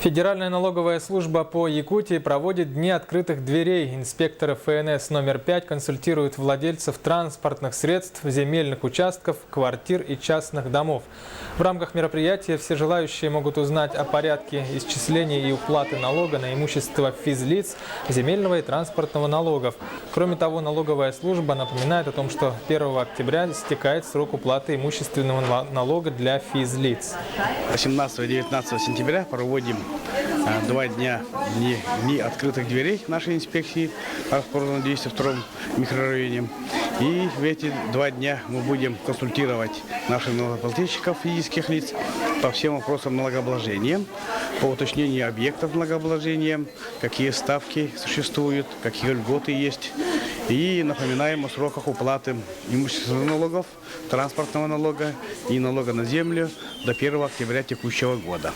Федеральная налоговая служба по Якутии проводит дни открытых дверей. Инспекторы ФНС номер 5 консультируют владельцев транспортных средств, земельных участков, квартир и частных домов. В рамках мероприятия все желающие могут узнать о порядке исчисления и уплаты налога на имущество физлиц, земельного и транспортного налогов. Кроме того, налоговая служба напоминает о том, что 1 октября истекает срок уплаты имущественного налога для физлиц. 18 и 19 сентября проводим 2 дня дни открытых дверей нашей инспекции, расположенной в 202 микрорайоне. И в эти 2 дня мы будем консультировать наших налогоплательщиков, физических лиц по всем вопросам налогообложения, по уточнению объектов налогообложения, какие ставки существуют, какие льготы есть. И напоминаем о сроках уплаты имущественных налогов, транспортного налога и налога на землю до 1 октября текущего года.